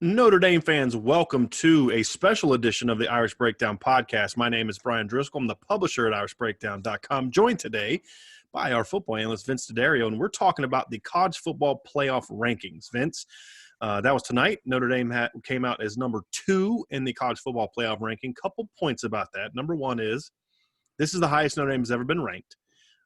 Notre Dame fans, welcome to a special edition of the Irish Breakdown podcast. My name is Bryan Driskell. I'm the publisher at irishbreakdown.com, joined today by our football analyst, Vince DeDario, and we're talking about the college football playoff rankings. Vince, that was tonight. Notre Dame came out as number 2 in the college football playoff ranking. Couple points about that. Number one is this is the highest Notre Dame has ever been ranked.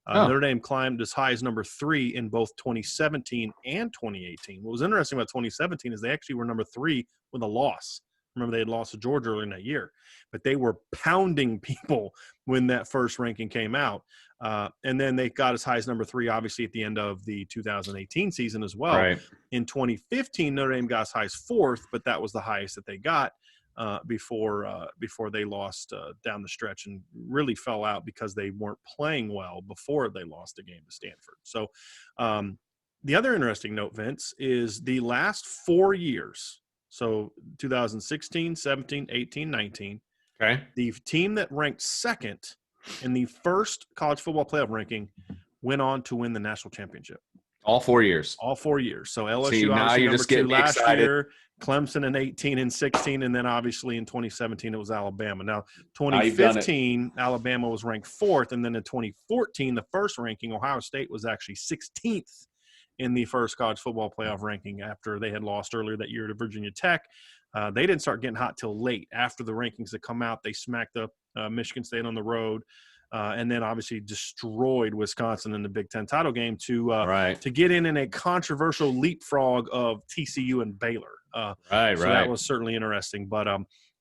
Notre Dame climbed as high as number 3 in both 2017 and 2018. What was interesting about 2017 is they actually were number 3 with a loss. Remember, they had lost to Georgia earlier in that year. But they were pounding people when that first ranking came out. And then they got as high as number 3, obviously, at the end of the 2018 season as well. Right. In 2015, Notre Dame got as high as 4th, but that was the highest that they got. Before they lost down the stretch and really fell out because they weren't playing well before they lost the game to Stanford. So the other interesting note, Vince, is the last 4 years, so 2016, 17, 18, 19, Okay. the team that ranked second in the first college football playoff ranking went on to win the national championship. All 4 years. All 4 years. So LSU See, now obviously you're number just 2 getting last excited. year, Clemson in 18 and 16, and then obviously in 2017 it was Alabama. Now, 2015, Alabama was ranked 4th, and then in 2014, the first ranking, Ohio State was actually 16th in the first college football playoff ranking after they had lost earlier that year to Virginia Tech. They didn't start getting hot till late. After the rankings had come out, they smacked up Michigan State on the road. And then obviously destroyed Wisconsin in the Big Ten title game to get in a controversial leapfrog of TCU and Baylor. So that was certainly interesting. But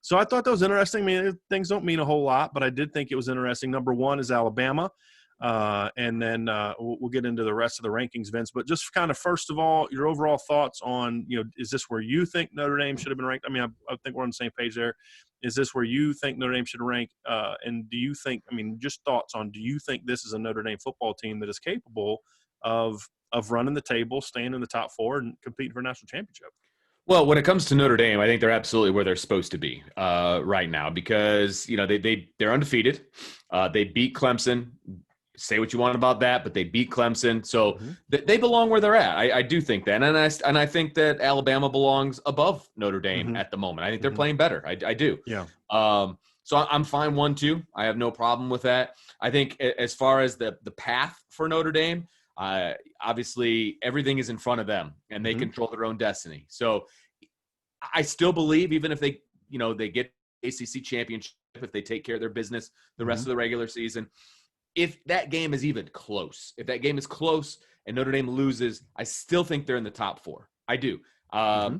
so I thought that was interesting. I mean, things don't mean a whole lot, but I did think it was interesting. Number 1 is Alabama. And then we'll get into the rest of the rankings, Vince. But just kind of first of all, your overall thoughts on, is this where you think Notre Dame should have been ranked? I mean, I think we're on the same page there. Is this where you think Notre Dame should rank? And do you think, just thoughts on, do you think this is a Notre Dame football team that is capable of running the table, staying in the top 4, and competing for a national championship? Well, when it comes to Notre Dame, I think they're absolutely where they're supposed to be right now because, they're undefeated. They beat Clemson. Say what you want about that, but they beat Clemson. So they belong where they're at. I do think that. And I think that Alabama belongs above Notre Dame at the moment. I think they're playing better. I do. Yeah. So I'm fine 1-2. I have no problem with that. I think as far as the path for Notre Dame, obviously everything is in front of them and they control their own destiny. So I still believe even if they get ACC championship, if they take care of their business the rest of the regular season, if that game is even close, if that game is close and Notre Dame loses, I still think they're in the top 4. I do.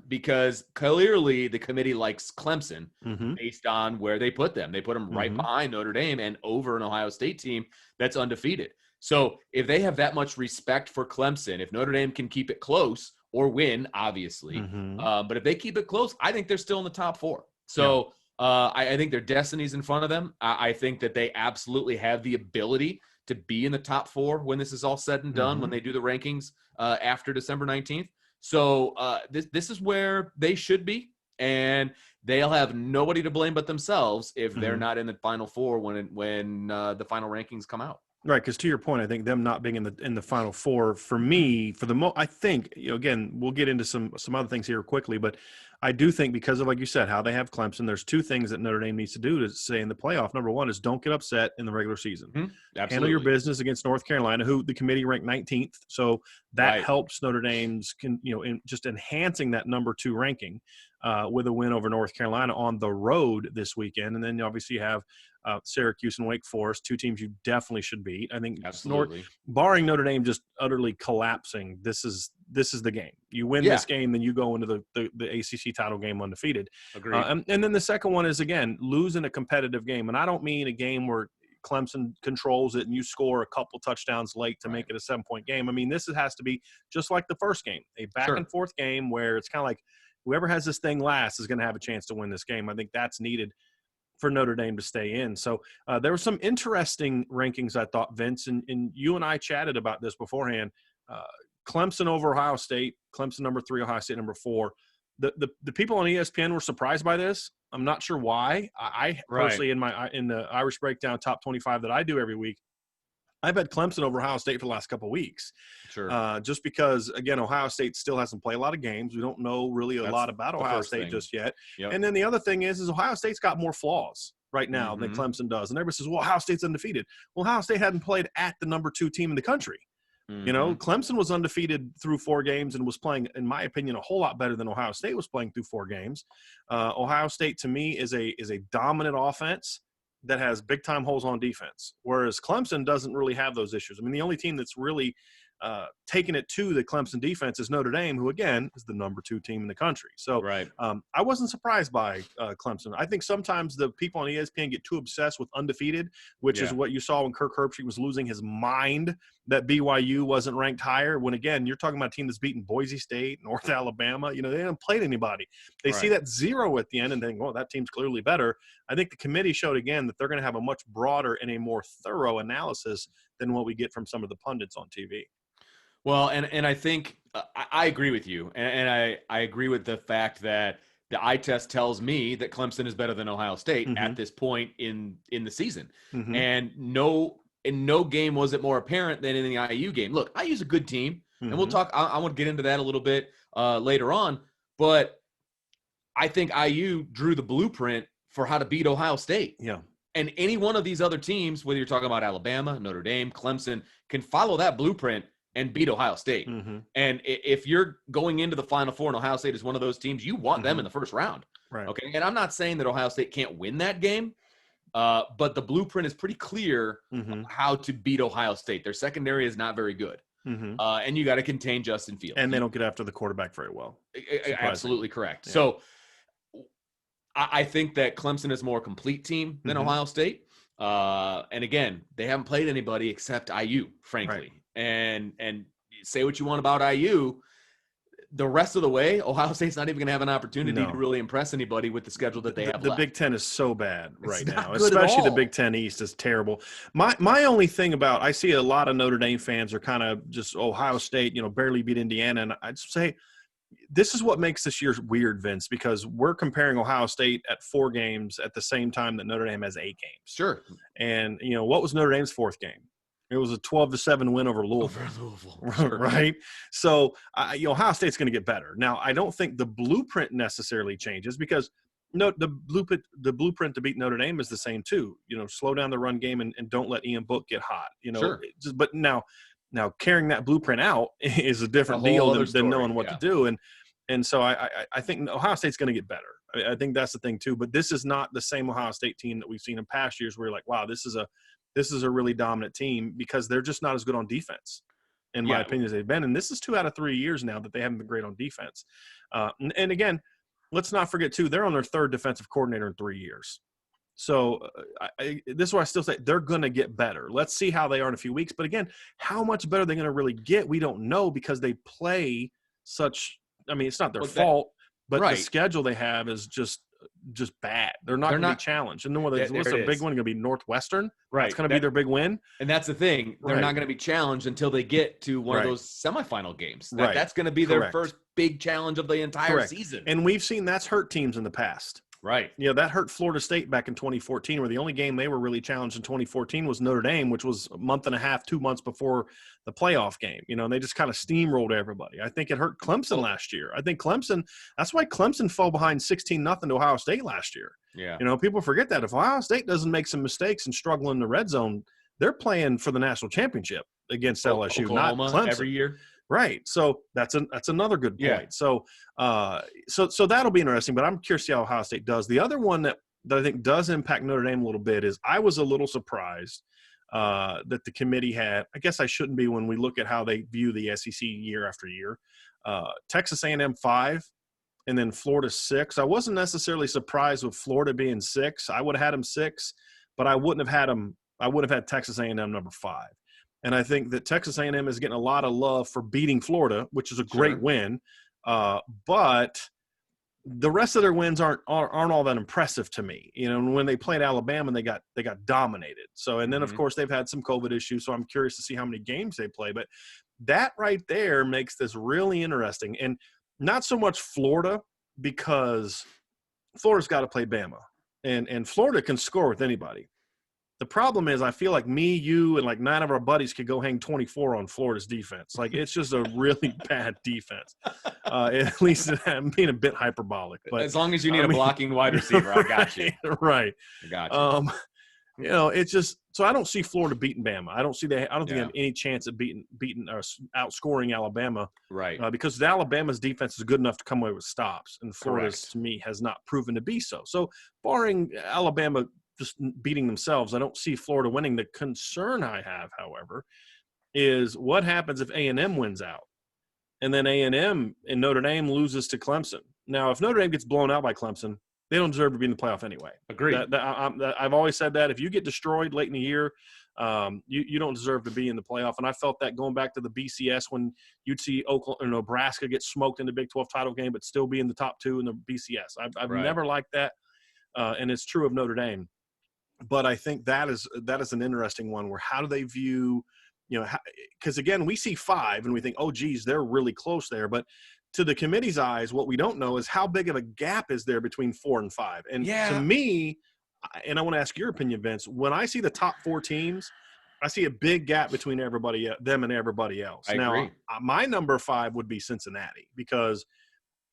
Because clearly the committee likes Clemson based on where they put them. They put them right behind Notre Dame and over an Ohio State team that's undefeated. So if they have that much respect for Clemson, if Notre Dame can keep it close or win, obviously, but if they keep it close, I think they're still in the top 4. So I think their destiny's in front of them. I think that they absolutely have the ability to be in the top 4 when this is all said and done, when they do the rankings after December 19th. So this is where they should be, and they'll have nobody to blame but themselves if they're not in the Final 4 when the final rankings come out. Right, because to your point, I think them not being in the Final 4 for me, I think again we'll get into some other things here quickly, but I do think because of, like you said, how they have Clemson, there's 2 things that Notre Dame needs to do to stay in the playoff. Number 1 is don't get upset in the regular season. Handle your business against North Carolina, who the committee ranked 19th, so that helps Notre Dame's in just enhancing that number 2 ranking with a win over North Carolina on the road this weekend, and then obviously you have Syracuse and Wake Forest, 2 teams you definitely should beat. I think barring Notre Dame just utterly collapsing, this is the game. You win this game, then you go into the ACC title game undefeated. Agreed. And then the second one is, again, losing a competitive game. And I don't mean a game where Clemson controls it and you score a couple touchdowns late to make it a 7-point game. I mean, this has to be just like the first game, a back-and-forth game where it's kind of like whoever has this thing last is going to have a chance to win this game. I think that's needed for Notre Dame to stay in. So there were some interesting rankings, I thought, Vince, and you and I chatted about this beforehand. Clemson over Ohio State, Clemson number 3, Ohio State number 4. The people on ESPN were surprised by this. I'm not sure why. I personally, in the Irish Breakdown top 25 that I do every week, I bet Clemson over Ohio State for the last couple of weeks. Sure. Just because, again, Ohio State still hasn't played a lot of games. We don't know really a lot about Ohio State just yet. Yep. And then the other thing is Ohio State's got more flaws right now than Clemson does. And everybody says, well, Ohio State's undefeated. Well, Ohio State hadn't played at the number 2 team in the country. You know, Clemson was undefeated through 4 games and was playing, in my opinion, a whole lot better than Ohio State was playing through 4 games. Ohio State, to me, is a dominant offense that has big-time holes on defense, whereas Clemson doesn't really have those issues. I mean, the only team that's really taking it to the Clemson defense is Notre Dame, who, again, is the number 2 team in the country. So I wasn't surprised by Clemson. I think sometimes the people on ESPN get too obsessed with undefeated, which is what you saw when Kirk Herbstreit was losing his mind that BYU wasn't ranked higher, when, again, you're talking about a team that's beaten Boise State, North Alabama. You know, they haven't played anybody. They see that 0 at the end and think, well, that team's clearly better. I think the committee showed, again, that they're going to have a much broader and a more thorough analysis than what we get from some of the pundits on TV. Well, and I think I agree with you. And I agree with the fact that the eye test tells me that Clemson is better than Ohio State at this point in the season. And in no game was it more apparent than in the IU game. Look, IU's a good team, and we'll talk. I want to get into that a little bit later on. But I think IU drew the blueprint for how to beat Ohio State. Yeah. And any one of these other teams, whether you're talking about Alabama, Notre Dame, Clemson, can follow that blueprint and beat Ohio State. And if you're going into the Final Four and Ohio State is one of those teams, you want them in the first round. Right. Okay. And I'm not saying that Ohio State can't win that game, but the blueprint is pretty clear how to beat Ohio State. Their secondary is not very good. And you got to contain Justin Fields. And they don't get after the quarterback very well. Absolutely correct. Yeah. So I think that Clemson is a more complete team than Ohio State. And again, they haven't played anybody except IU, frankly. Right. And say what you want about IU, the rest of the way, Ohio State's not even going to have an opportunity to really impress anybody with the schedule that they have left. The Big Ten is so bad right now, especially the Big Ten East is terrible. My only thing about, I see a lot of Notre Dame fans are kind of just Ohio State, barely beat Indiana, and I'd say this is what makes this year weird, Vince, because we're comparing Ohio State at 4 games at the same time that Notre Dame has 8 games. Sure. And what was Notre Dame's 4th game? It was a 12-7 win over Louisville. Sure. Right? So, Ohio State's going to get better. Now, I don't think the blueprint necessarily changes because the blueprint to beat Notre Dame is the same too. Slow down the run game and don't let Ian Book get hot. Sure. But now carrying that blueprint out is a different deal than knowing what to do. And so I think Ohio State's going to get better. I think that's the thing too. But this is not the same Ohio State team that we've seen in past years where you're like, wow, this is a really dominant team, because they're just not as good on defense, in my opinion, as they've been. And this is 2 out of 3 years now that they haven't been great on defense. And again, let's not forget too, they're on their 3rd defensive coordinator in 3 years. So this is why I still say they're going to get better. Let's see how they are in a few weeks. But again, how much better they're going to really get, we don't know, because they play such – I mean, it's not their fault, but the schedule they have is just bad. They're not going to be challenged. And then what's their big one going to be? Northwestern? Right. It's going to be their big win. And that's the thing. They're not going to be challenged until they get to one of those semifinal games. That's going to be their first big challenge of the entire season. And we've seen that's hurt teams in the past. Right. That hurt Florida State back in 2014, where the only game they were really challenged in 2014 was Notre Dame, which was a month and a half, 2 months before the playoff game. And they just kind of steamrolled everybody. I think it hurt Clemson last year. I think that's why Clemson fell behind 16-0 to Ohio State last year. Yeah. People forget that. If Ohio State doesn't make some mistakes and struggle in the red zone, they're playing for the national championship against LSU, Oklahoma, not Clemson. Every year. Right. So that's another good point. Yeah. So that'll be interesting, but I'm curious to see how Ohio State does. The other one that I think does impact Notre Dame a little bit is I was a little surprised that the committee had, I guess I shouldn't be when we look at how they view the SEC year after year, Texas A&M 5 and then Florida 6. I wasn't necessarily surprised with Florida being 6. I would have had them 6, but I wouldn't have had Texas A&M number 5. And I think that Texas A&M is getting a lot of love for beating Florida, which is a great win. But the rest of their wins aren't all that impressive to me. When they played Alabama, they got dominated. So, and then of course they've had some COVID issues. So I'm curious to see how many games they play. But that right there makes this really interesting, and not so much Florida, because Florida's got to play Bama, and Florida can score with anybody. The problem is I feel like me, you, and like 9 of our buddies could go hang 24 on Florida's defense. Like, it's just a really bad defense. At least I'm being a bit hyperbolic. But as long as you need a blocking wide receiver, I got you. Right. I got you. You know, it's just so I don't see Florida beating Bama. I don't think they have any chance of beating or outscoring Alabama. Right. Because Alabama's defense is good enough to come away with stops, and Florida's, to me, has not proven to be so. So, barring Alabama just beating themselves, I don't see Florida winning. The concern I have, however, is what happens if A&M wins out, and then A&M and Notre Dame loses to Clemson. Now, if Notre Dame gets blown out by Clemson, they don't deserve to be in the playoff anyway. Agreed. I've always said that. If you get destroyed late in the year, you don't deserve to be in the playoff. And I felt that going back to the BCS when you'd see Oklahoma or Nebraska get smoked in the Big 12 title game but still be in the top 2 in the BCS. I've never liked that, and it's true of Notre Dame. But I think that is an interesting one where how do they view, because, again, we see 5 and we think, oh, geez, they're really close there. But to the committee's eyes, what we don't know is how big of a gap is there between 4 and 5. And to me, and I want to ask your opinion, Vince, when I see the top 4 teams, I see a big gap between them and everybody else. I agree. My number 5 would be Cincinnati, because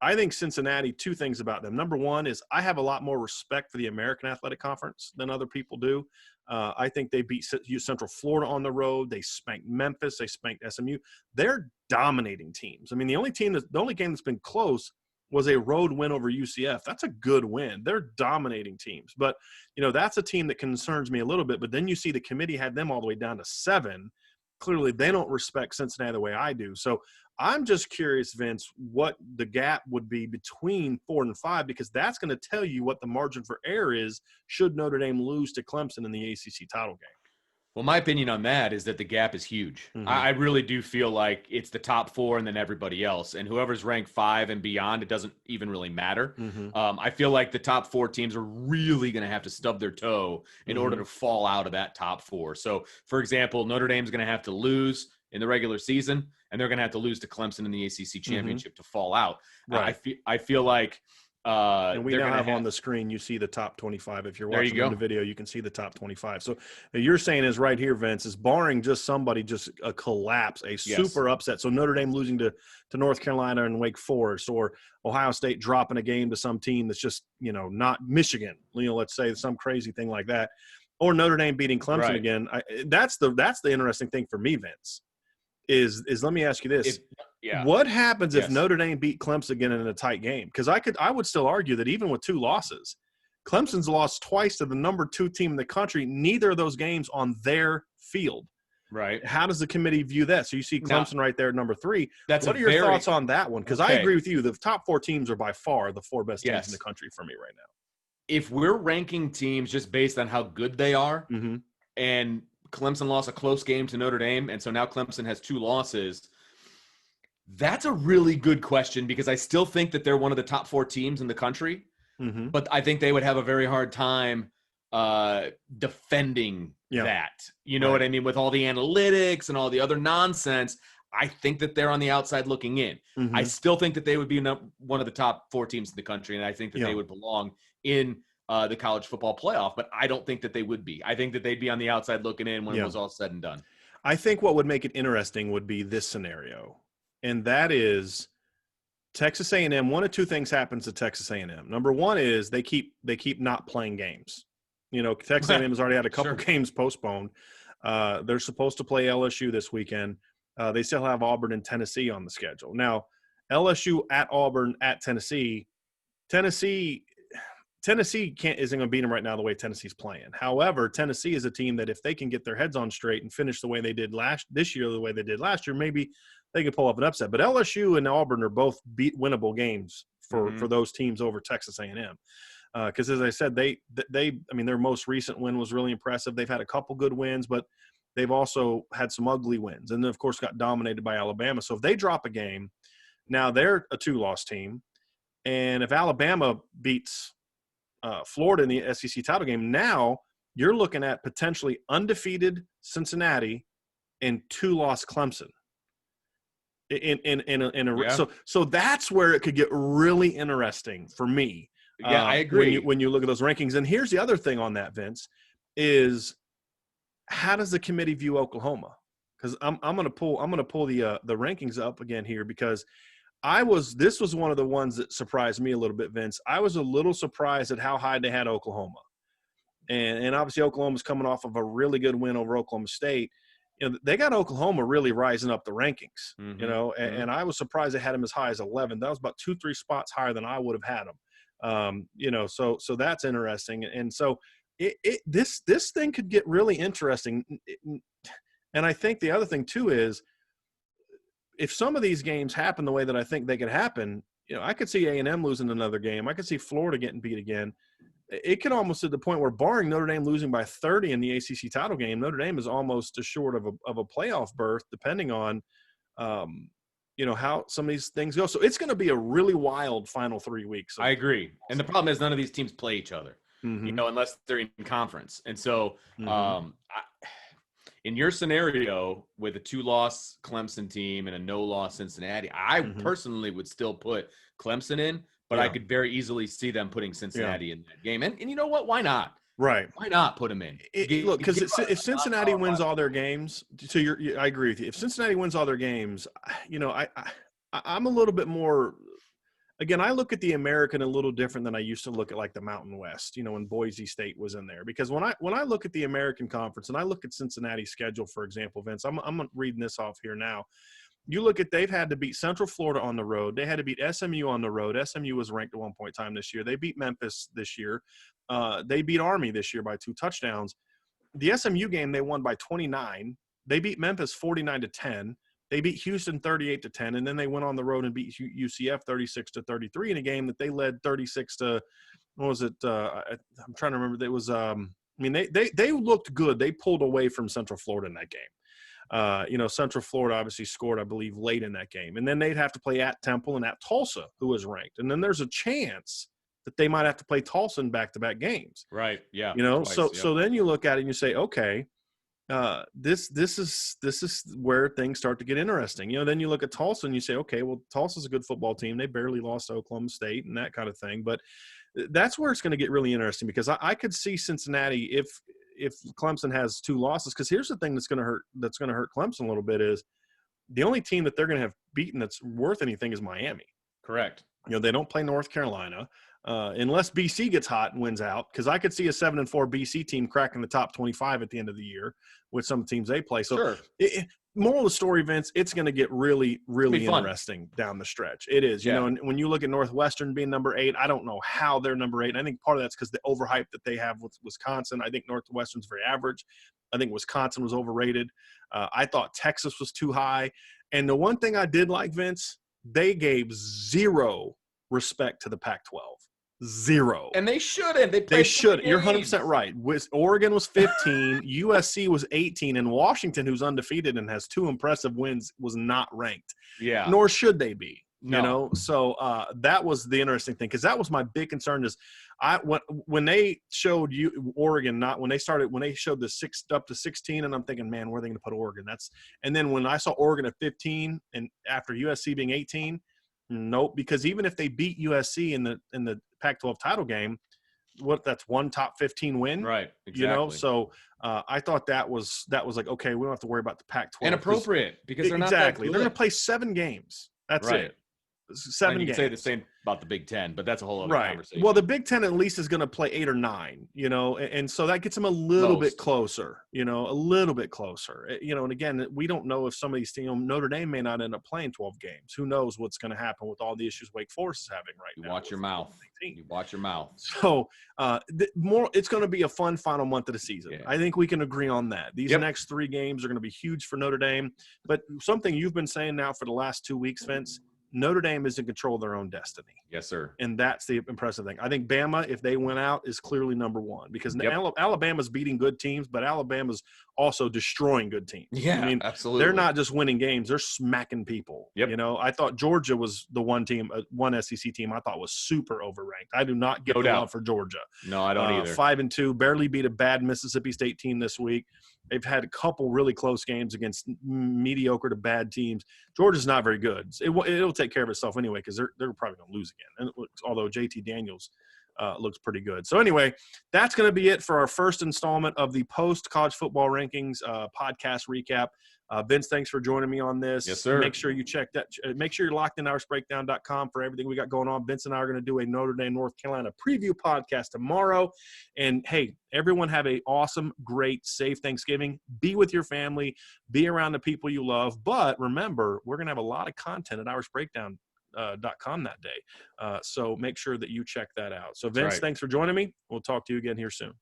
I think Cincinnati, 2 things about them. Number 1 is I have a lot more respect for the American Athletic Conference than other people do. I think they beat Central Florida on the road. They spanked Memphis. They spanked SMU. They're dominating teams. I mean, the only game that's been close was a road win over UCF. That's a good win. They're dominating teams. But, that's a team that concerns me a little bit. But then you see the committee had them all the way down to 7. Clearly, they don't respect Cincinnati the way I do. So I'm just curious, Vince, what the gap would be between 4 and 5, because that's going to tell you what the margin for error is should Notre Dame lose to Clemson in the ACC title game. Well, my opinion on that is that the gap is huge. Mm-hmm. I really do feel like it's the top 4 and then everybody else. And whoever's ranked 5 and beyond, it doesn't even really matter. Mm-hmm. I feel like the top 4 teams are really going to have to stub their toe in order to fall out of that top 4. So, for example, Notre Dame's going to have to lose in the regular season, and they're going to have to lose to Clemson in the ACC championship to fall out. Right. I feel like and we now have on the screen, you see the top 25. If you're watching the video, you can see the top 25. So you're saying is right here, Vince, is barring just somebody, just a collapse, a super upset. So Notre Dame losing to North Carolina and Wake Forest, or Ohio State dropping a game to some team that's just, not Michigan, let's say some crazy thing like that, or Notre Dame beating Clemson again. That's the interesting thing for me, Vince, is let me ask you this. What happens if Notre Dame beat Clemson again in a tight game? Because I would still argue that even with 2 losses, Clemson's lost twice to the number 2 team in the country, neither of those games on their field. Right. How does the committee view that? So you see Clemson right there at number 3. What are your thoughts on that one? Because I agree with you. The top 4 teams are by far the 4 best teams in the country for me right now. If we're ranking teams just based on how good they are, and Clemson lost a close game to Notre Dame, and so now Clemson has 2 losses, that's a really good question, because I still think that they're one of the top 4 teams in the country, but I think they would have a very hard time defending that. You know what I mean? With all the analytics and all the other nonsense, I think that they're on the outside looking in. I still think that they would be one of the top 4 teams in the country, and I think that they would belong in the college football playoff, but I don't think that they would be. I think that they'd be on the outside looking in when it was all said and done. I think what would make it interesting would be this scenario. And that is Texas A&M. One of 2 things happens to Texas A&M. Number 1 is they keep not playing games. Texas A&M has already had a couple games postponed. They're supposed to play LSU this weekend. They still have Auburn and Tennessee on the schedule. Now, LSU at Auburn at Tennessee. Tennessee isn't going to beat them right now the way Tennessee's playing. However, Tennessee is a team that if they can get their heads on straight and finish the way they did this year, the way they did last year, maybe they could pull up an upset. But LSU and Auburn are both winnable games for those teams over Texas A&M. Because as I said, their most recent win was really impressive. They've had a couple good wins, but they've also had some ugly wins, and then of course got dominated by Alabama. So if they drop a game, now they're a 2-loss team, and if Alabama beats Florida in the SEC title game, now you're looking at potentially undefeated Cincinnati and 2-loss Clemson. So that's where it could get really interesting for me. Yeah, I agree. When you look at those rankings. And here's the other thing on that, Vince, is how does the committee view Oklahoma? Because I'm going to pull the rankings up again here, because this was one of the ones that surprised me a little bit, Vince. I was a little surprised at how high they had Oklahoma. And obviously Oklahoma's coming off of a really good win over Oklahoma State. They got Oklahoma really rising up the rankings, and I was surprised they had them as high as 11. That was about 2-3 spots higher than I would have had them. So that's interesting. And so this thing could get really interesting. And I think the other thing too is, if some of these games happen the way that I think they could happen, I could see A&M losing another game. I could see Florida getting beat again. It could almost to the point where, barring Notre Dame losing by 30 in the ACC title game, Notre Dame is almost as short of a playoff berth, depending on, how some of these things go. So it's going to be a really wild final 3 weeks. I agree. And the problem is none of these teams play each other, unless they're in conference. And so in your scenario with a 2-loss Clemson team and a no-loss Cincinnati, I personally would still put Clemson in, but I could very easily see them putting Cincinnati in that game. And you know what? Why not? Right. Why not put them in? Look, because if Cincinnati wins all their games, I agree with you. If Cincinnati wins all their games, I'm a little bit more – again, I look at the American a little different than I used to look at like the Mountain West, when Boise State was in there. Because when I look at the American Conference and I look at Cincinnati's schedule, for example, Vince, I'm reading this off here now. You look at, they've had to beat Central Florida on the road. They had to beat SMU on the road. SMU was ranked at one point in time this year. They beat Memphis this year. They beat Army this year by 2 touchdowns. The SMU game, they won by 29. They beat Memphis 49-10. They beat Houston 38-10, and then they went on the road and beat UCF 36-33 in a game that they led 36 to. What was it? I'm trying to remember. It was. They looked good. They pulled away from Central Florida in that game. Central Florida obviously scored, I believe, late in that game, and then they'd have to play at Temple and at Tulsa, who was ranked, and then there's a chance that they might have to play Tulsa in back-to-back games. Right. Yeah. So then you look at it and you say, okay. This is where things start to get interesting. Then you look at Tulsa and you say, okay, well, Tulsa's a good football team. They barely lost to Oklahoma State and that kind of thing. But that's where it's going to get really interesting, because I could see Cincinnati, if Clemson has 2 losses, because here's the thing that's going to hurt Clemson a little bit is the only team that they're going to have beaten that's worth anything is Miami. Correct. They don't play North Carolina. Unless BC gets hot and wins out, because I could see a 7-4 BC team cracking the top 25 at the end of the year with some teams they play. So, sure. Moral of the story, Vince, it's going to get really, really interesting down the stretch. It is, and when you look at Northwestern being number 8, I don't know how they're number 8. And I think part of that's because the overhype that they have with Wisconsin. I think Northwestern's very average. I think Wisconsin was overrated. I thought Texas was too high. And the one thing I did like, Vince, they gave zero respect to the Pac-12. Zero. And they shouldn't. They should. You're 100% right. Oregon was 15, USC was 18, and Washington, who's undefeated and has 2 impressive wins, was not ranked. Yeah. Nor should they be. No. So that was the interesting thing, because that was my big concern. Is when they showed Oregon, when they showed the 6 up to 16, and I'm thinking, man, where are they going to put Oregon? And then when I saw Oregon at 15 and after USC being 18. Nope, because even if they beat USC in the Pac-12 title game, that's one top 15 win, right? Exactly. So I thought that was like, okay, we don't have to worry about the Pac-12. And appropriate, because they're not exactly. That they're going to play 7 games. That's right. it. 7 games. You say the same about the Big Ten, but that's a whole other conversation. Well, the Big Ten at least is going to play 8 or 9, and so that gets them a little bit closer, a little bit closer, and again, we don't know if some of these teams, Notre Dame may not end up playing 12 games. Who knows what's going to happen with all the issues Wake Forest is having right now. Watch your mouth. You watch your mouth. So it's going to be a fun final month of the season. Yeah. I think we can agree on that. These next 3 games are going to be huge for Notre Dame, but something you've been saying now for the last 2 weeks, Vince, Notre Dame is in control of their own destiny. Yes, sir. And that's the impressive thing. I think Bama, if they win out, is clearly number 1, because Alabama's beating good teams, but Alabama's also destroying good teams. Yeah, absolutely. They're not just winning games; they're smacking people. Yep. I thought Georgia was the one SEC team I thought was super overranked. I do not get love for Georgia. No, I don't either. 5-2, barely beat a bad Mississippi State team this week. They've had a couple really close games against mediocre to bad teams. Georgia's not very good. It'll take care of itself anyway, because they're probably going to lose again. And although JT Daniels looks pretty good. So anyway, that's going to be it for our first installment of the post-college football rankings podcast recap. Vince, thanks for joining me on this. Yes, sir. Make sure you check that. Make sure you're locked in irishbreakdown.com for everything we got going on. Vince and I are going to do a Notre Dame, North Carolina preview podcast tomorrow. And, hey, everyone have a awesome, great, safe Thanksgiving. Be with your family. Be around the people you love. But remember, we're going to have a lot of content at irishbreakdown.com that day. So make sure that you check that out. So, Vince, thanks for joining me. We'll talk to you again here soon.